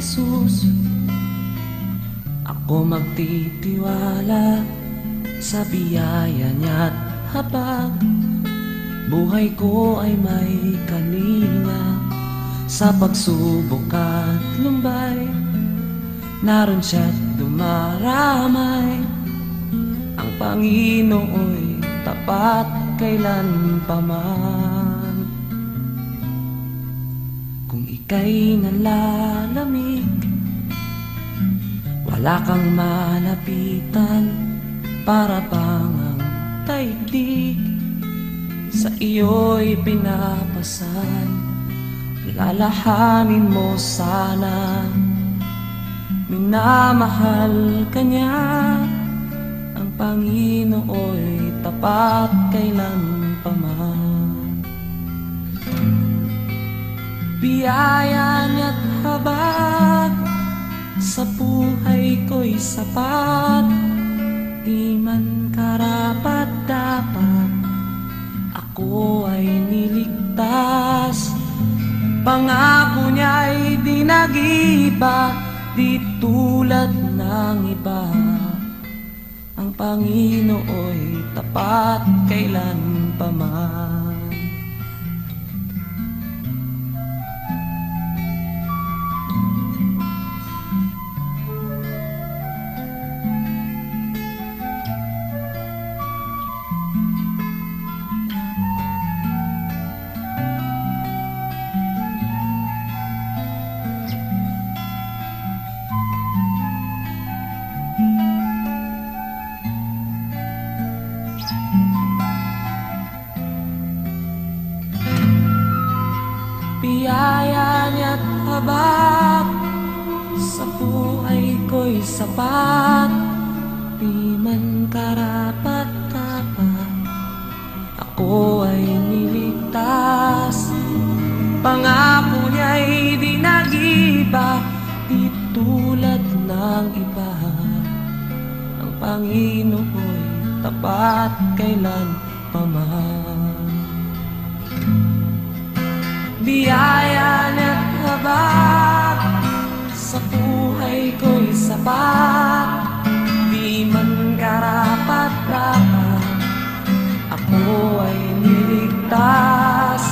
Jesus. Ako magtitiwala sa biyaya niya't habag buhay ko ay may kalinga. Sa pagsubok at lumbay, naroon siya't dumaramay. Ang Panginoo'y tapat kailanpaman. Kung ika'y nalalamig, wala kang malapitan, para bang ang daigdig sa iyo'y pinapasan. Lalahanin mo sana, minamahal ka niya. Ang Panginoo'y tapat kailanpaman. Biyaya niya't habag sa buhay ko'y sapat. Di man karapat-dapat, ako ay niligtas. Pangako niya'y di nag-iba, di tulad ng iba. Ang Panginoo'y tapat kailanpaman. Biyaya niya't habag sa buhay ko'y sapat. Di man karapat-dapat, ako ay niligtas. Pangako niya'y di nag-iba, di tulad ng iba. Ang Panginoo'y tapat kailanpaman. Biyaya niya't habag sa buhay ko'y sapat. Di man karapat-dapat, ako ay niligtas.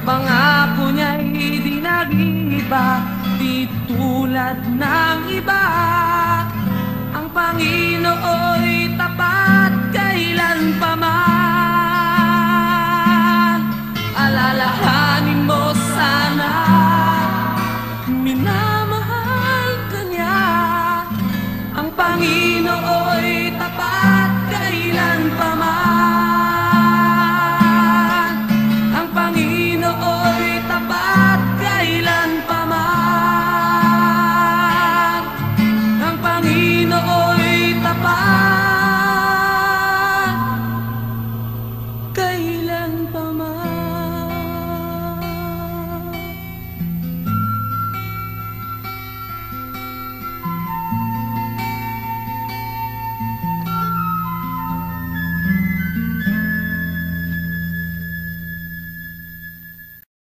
Pangako niya'y di nag-iba, di tulad ng iba. Ang Panginoo'y